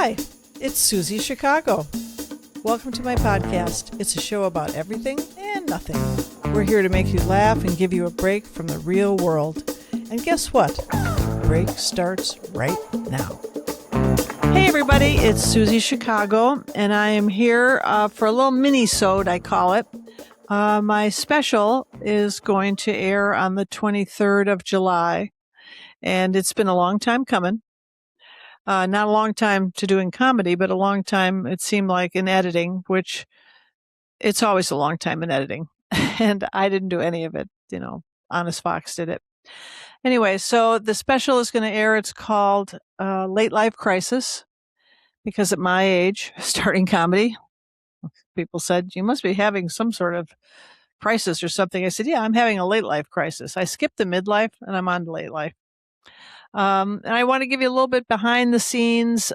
Hi, it's Suzi Chicago. Welcome to my podcast. It's a show about everything and nothing. We're here to make you laugh and give you a break from the real world. And guess what? The break starts right now. Hey everybody, it's Suzi Chicago, and I am here for a little mini-sode, I call it. My special is going to air on the 23rd of July, and it's been a long time coming. Not a long time to doing comedy, but a long time, it seemed like, in editing, which it's always a long time in editing. And I didn't do any of it, Honest Fox did it. Anyway, so the special is going to air. It's called Late Life Crisis, because at my age, starting comedy, people said, you must be having some sort of crisis or something. I said, yeah, I'm having a late life crisis. I skipped the midlife and I'm on to late life. And I want to give you a little bit behind the scenes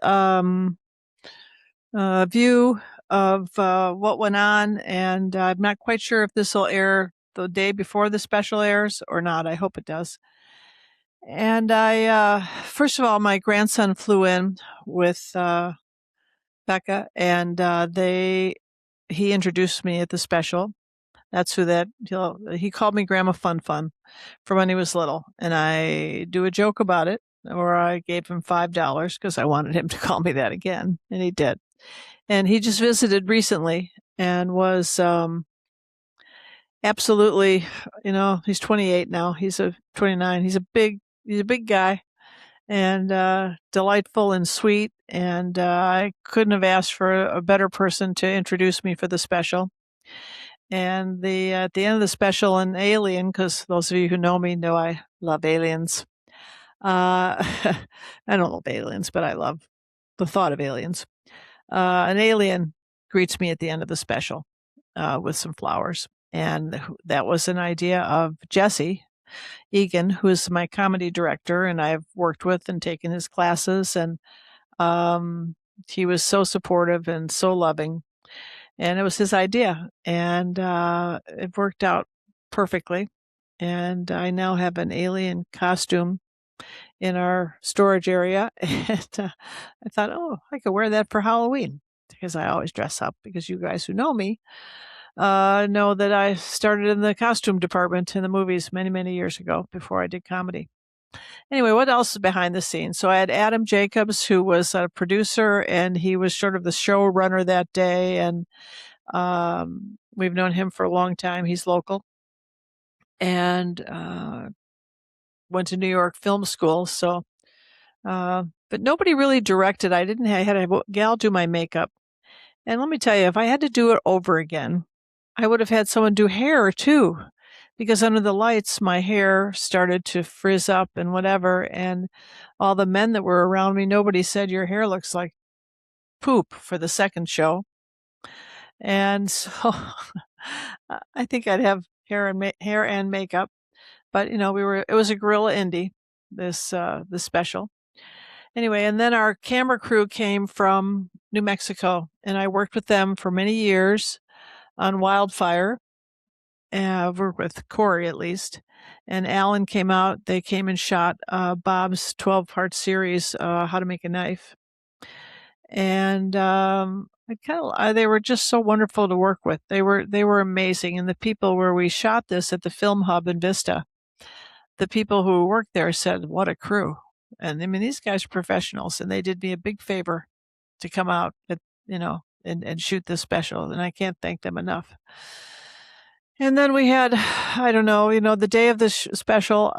view of what went on. And I'm not quite sure if this will air the day before the special airs or not. I hope it does. And first of all, my grandson flew in with Becca, and he introduced me at the special. That's who he called me Grandma Fun Fun from when he was little. And I do a joke about it, or I gave him $5 because I wanted him to call me that again. And he did. And he just visited recently and was absolutely, he's 28 now. He's 29. He's a big guy and delightful and sweet. And I couldn't have asked for a better person to introduce me for the special. And at the end of the special, an alien, because those of you who know me know I love aliens. I don't love aliens, but I love the thought of aliens. An alien greets me at the end of the special with some flowers. And that was an idea of Jesse Egan, who is my comedy director, and I've worked with and taken his classes. And he was so supportive and so loving. And it was his idea, and it worked out perfectly. And I now have an alien costume in our storage area. And I thought, I could wear that for Halloween, because I always dress up, because you guys who know me know that I started in the costume department in the movies many, many years ago before I did comedy. Anyway, what else is behind the scenes? So I had Adam Jacobs, who was a producer, and he was sort of the showrunner that day. And we've known him for a long time. He's local and went to New York Film School. So, but nobody really directed. I had a gal do my makeup. And let me tell you, if I had to do it over again, I would have had someone do hair too. Because under the lights, my hair started to frizz up and whatever. And all the men that were around me, nobody said, your hair looks like poop for the second show. And so I think I'd have hair and makeup. But, it was a guerrilla indie, this special. Anyway, and then our camera crew came from New Mexico. And I worked with them for many years on Wildfire. I've worked with Corey at least, and Alan came out. They came and shot Bob's 12-part series, How to Make a Knife, and they were just so wonderful to work with. They were amazing, and the people where we shot this at the Film Hub in Vista, the people who worked there said, "What a crew!" And I mean, these guys are professionals, and they did me a big favor to come out, and shoot this special, and I can't thank them enough. And then we had, the day of this special,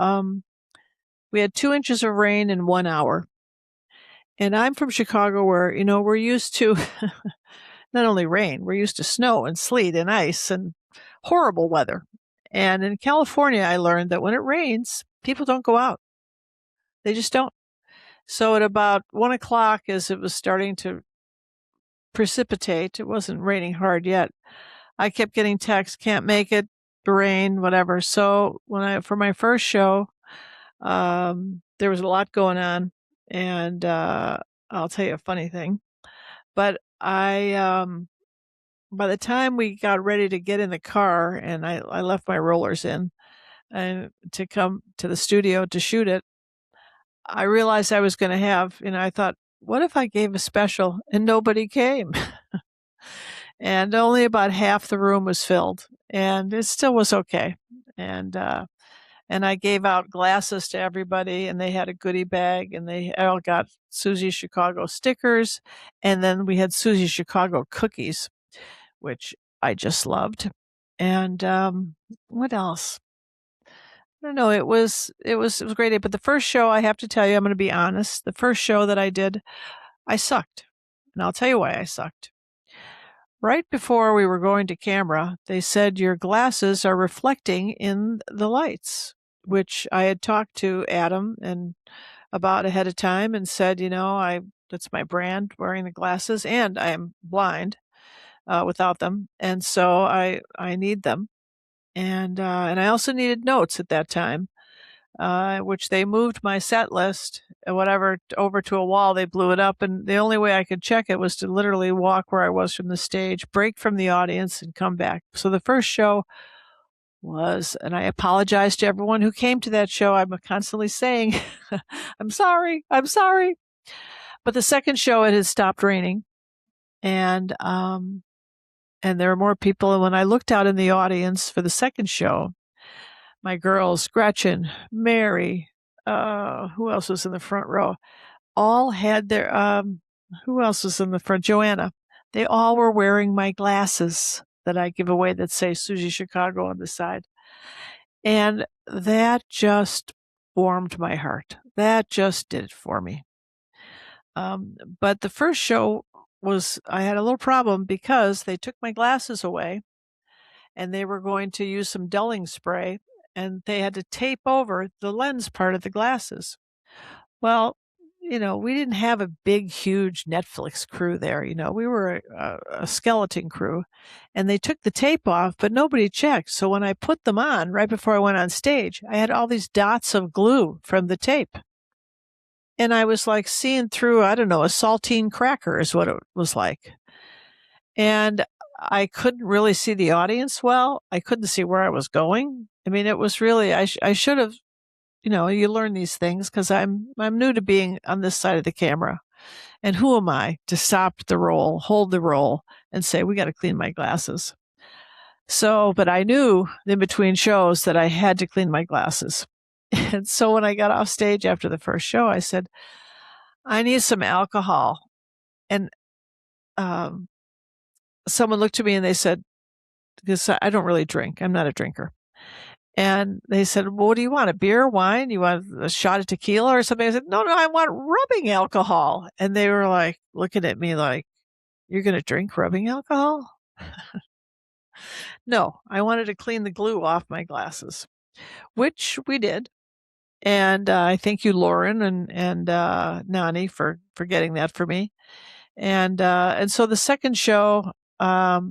we had 2 inches of rain in 1 hour. And I'm from Chicago where, we're used to not only rain, we're used to snow and sleet and ice and horrible weather. And in California, I learned that when it rains, people don't go out. They just don't. So at about 1 o'clock, as it was starting to precipitate, it wasn't raining hard yet, I kept getting texts, can't make it, rain, whatever. So for my first show, there was a lot going on, and I'll tell you a funny thing. But by the time we got ready to get in the car, and I left my rollers in, and to come to the studio to shoot it, I realized I was going to have, I thought what if I gave a special and nobody came? And only about half the room was filled, and it still was okay. And I gave out glasses to everybody, and they had a goodie bag, and they all got Suzi Chicago stickers, and then we had Suzi Chicago cookies, which I just loved. And what else? I don't know. It was great. But the first show, I have to tell you, I'm going to be honest. The first show that I did, I sucked, and I'll tell you why I sucked. Right before we were going to camera, they said your glasses are reflecting in the lights, which I had talked to Adam and about ahead of time and said, that's my brand, wearing the glasses, and I am blind without them, and so I need them, and I also needed notes at that time, which they moved my set list, whatever, over to a wall. They blew it up, and the only way I could check it was to literally walk where I was from the stage, break from the audience, and come back. So the first show was, and I apologize to everyone who came to that show. I'm constantly saying, I'm sorry. But the second show, it had stopped raining, and there were more people. And when I looked out in the audience for the second show, my girls, Gretchen, Mary, who else was in the front row? All had their, who else was in the front? Joanna. They all were wearing my glasses that I give away that say Suzi Chicago on the side. And that just warmed my heart. That just did it for me. But the first show I had a little problem because they took my glasses away and they were going to use some dulling spray, and they had to tape over the lens part of the glasses. Well, we didn't have a big, huge Netflix crew there. We were a skeleton crew, and they took the tape off, but nobody checked. So when I put them on right before I went on stage, I had all these dots of glue from the tape. And I was like seeing through, I don't know, a saltine cracker is what it was like. And I couldn't really see the audience well. I couldn't see where I was going. I mean, it was really, I should have, you learn these things because I'm new to being on this side of the camera. And who am I to stop the roll, hold the roll, and say, we got to clean my glasses. So, but I knew in between shows that I had to clean my glasses. And so when I got off stage after the first show, I said, I need some alcohol. And someone looked at me and they said, because I don't really drink. I'm not a drinker. And they said, well, what do you want? A beer, wine? You want a shot of tequila or something? I said, no, I want rubbing alcohol. And they were like, looking at me like, you're going to drink rubbing alcohol? No, I wanted to clean the glue off my glasses, which we did. And I thank you, Lauren and Nani, for getting that for me. And so the second show, I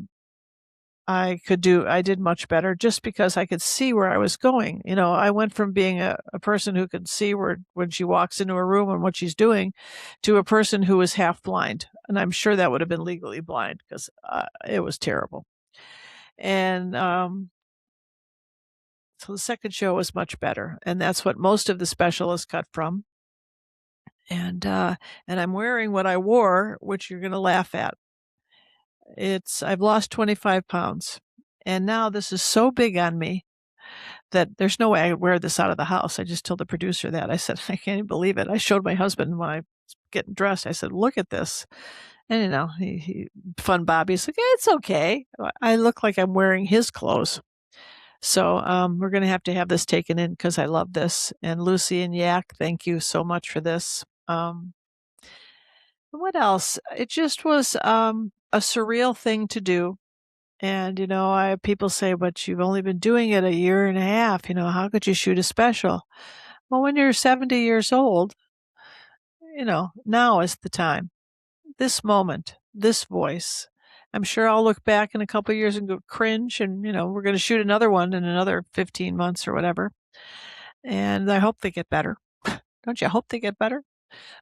did much better just because I could see where I was going. I went from being a person who could see when she walks into a room and what she's doing to a person who was half blind. And I'm sure that would have been legally blind because it was terrible. And so the second show was much better. And that's what most of the specialists cut from. And I'm wearing what I wore, which you're going to laugh at. I've lost 25 pounds. And now this is so big on me that there's no way I would wear this out of the house. I just told the producer that. I said, I can't even believe it. I showed my husband when I was getting dressed. I said, look at this. And, he Fun Bobby's like, it's okay. I look like I'm wearing his clothes. So we're going to have this taken in because I love this. And Lucy and Yak, thank you so much for this. What else? It just was a surreal thing to do. And, people say, but you've only been doing it a year and a half. How could you shoot a special? Well, when you're 70 years old, now is the time. This moment, this voice. I'm sure I'll look back in a couple of years and go cringe. And, we're going to shoot another one in another 15 months or whatever. And I hope they get better. Don't you hope they get better?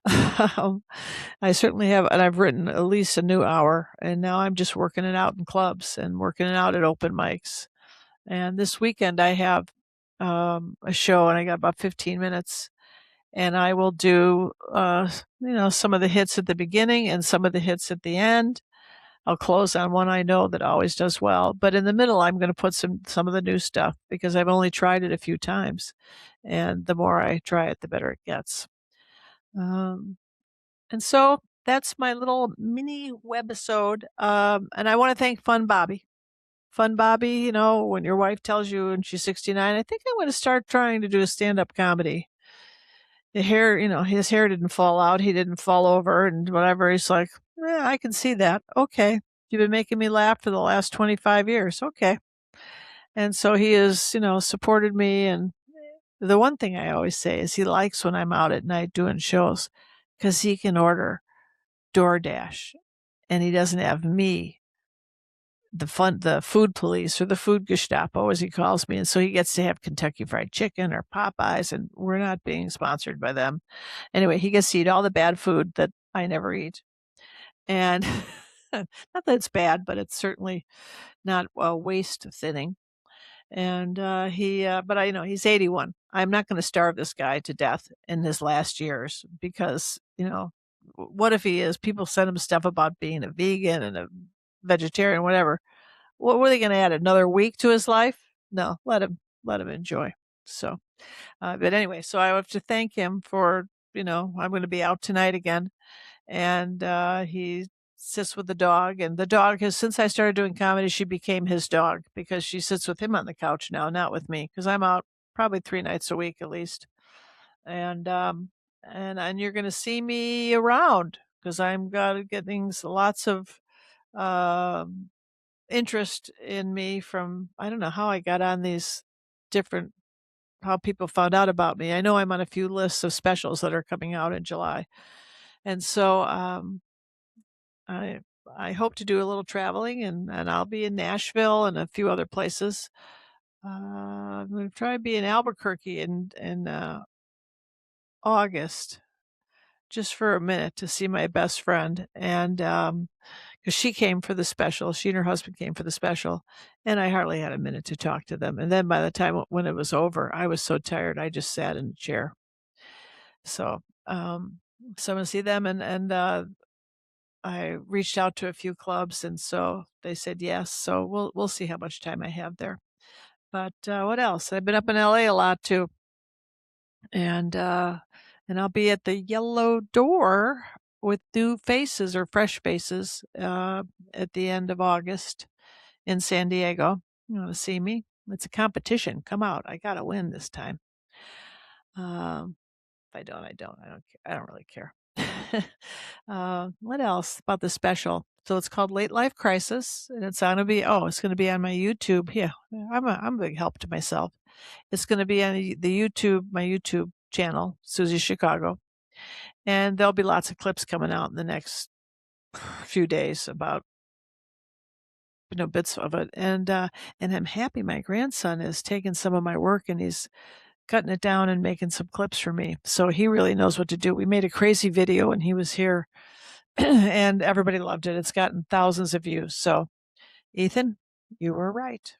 I certainly have, and I've written at least a new hour, and now I'm just working it out in clubs and working it out at open mics. And this weekend I have a show, and I got about 15 minutes, and I will do, some of the hits at the beginning and some of the hits at the end. I'll close on one I know that always does well, but in the middle, I'm going to put some of the new stuff because I've only tried it a few times, and the more I try it, the better it gets. And so that's my little mini webisode. And I want to thank Fun Bobby. Fun Bobby, when your wife tells you and she's 69, I think I'm going to start trying to do a stand-up comedy. The hair, his hair didn't fall out. He didn't fall over and whatever. He's like, I can see that. Okay. You've been making me laugh for the last 25 years. Okay. And so he has, supported me. And the one thing I always say is he likes when I'm out at night doing shows because he can order DoorDash and he doesn't have me, the food police or the food Gestapo, as he calls me. And so he gets to have Kentucky Fried Chicken or Popeyes, and we're not being sponsored by them. Anyway, he gets to eat all the bad food that I never eat. And not that it's bad, but it's certainly not waist thinning. And but he's 81. I'm not going to starve this guy to death in his last years because, what if he is? People send him stuff about being a vegan and a vegetarian, whatever. What were they going to add? Another week to his life? No, let him enjoy. So, but anyway, so I have to thank him for, I'm going to be out tonight again. And he sits with the dog, and the dog has, since I started doing comedy, she became his dog because she sits with him on the couch now, not with me, because I'm out probably 3 nights a week at least. And you're going to see me around because I'm getting lots of interest in me from, I don't know how I got on these different, how people found out about me. I know I'm on a few lists of specials that are coming out in July. And so I hope to do a little traveling, and I'll be in Nashville and a few other places. I'm going to try to be in Albuquerque in August, just for a minute to see my best friend. And because she came for the special, she and her husband came for the special, and I hardly had a minute to talk to them. And then by the time when it was over, I was so tired, I just sat in a chair. So, I'm going to see them, and I reached out to a few clubs, and so they said yes. So we'll see how much time I have there. But what else? I've been up in LA a lot too, and I'll be at the Yellow Door with new faces or fresh faces at the end of August in San Diego. You want to see me? It's a competition. Come out. I got to win this time. If I don't. I don't care. I don't really care. What else about the special? So it's called Late Life Crisis, and it's going to be on my YouTube. Yeah, I'm a big help to myself. It's going to be on my YouTube channel, Suzi Chicago, and there'll be lots of clips coming out in the next few days about bits of it. And I'm happy my grandson is taking some of my work and he's cutting it down and making some clips for me. So he really knows what to do. We made a crazy video and he was here and everybody loved it. It's gotten thousands of views. So Ethan, you were right.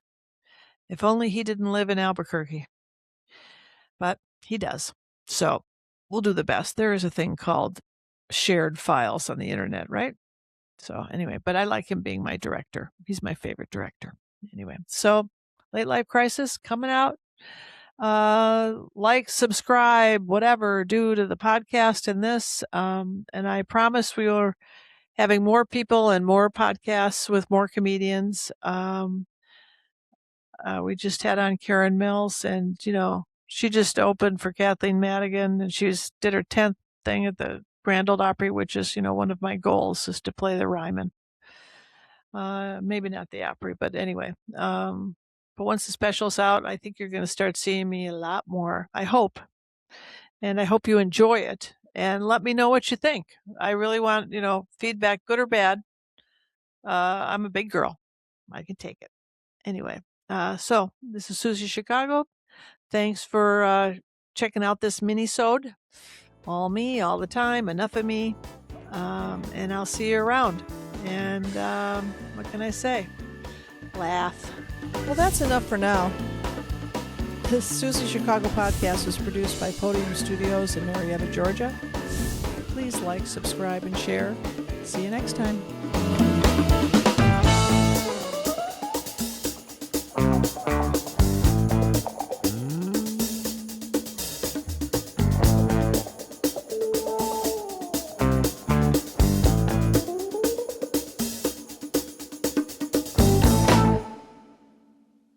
If only he didn't live in Albuquerque, but he does. So we'll do the best. There is a thing called shared files on the internet, right? So anyway, but I like him being my director. He's my favorite director. Anyway, so Late Life Crisis coming out. Like, subscribe, whatever, do to the podcast and this. And I promise we are having more people and more podcasts with more comedians. We just had on Karen Mills, and she just opened for Kathleen Madigan, and did her 10th thing at the Grand Ole Opry, which is one of my goals is to play the Ryman. Maybe not the Opry, but anyway. But once the special's out, I think you're going to start seeing me a lot more. I hope. And I hope you enjoy it. And let me know what you think. I really want, feedback, good or bad. I'm a big girl. I can take it. Anyway, so this is Suzi Chicago. Thanks for checking out this mini-sode. All me, all the time, enough of me. And I'll see you around. And what can I say? Laugh. Well, that's enough for now. The Suzi Chicago podcast was produced by Podium Studios in Marietta, Georgia. Please like, subscribe, and share. See you next time.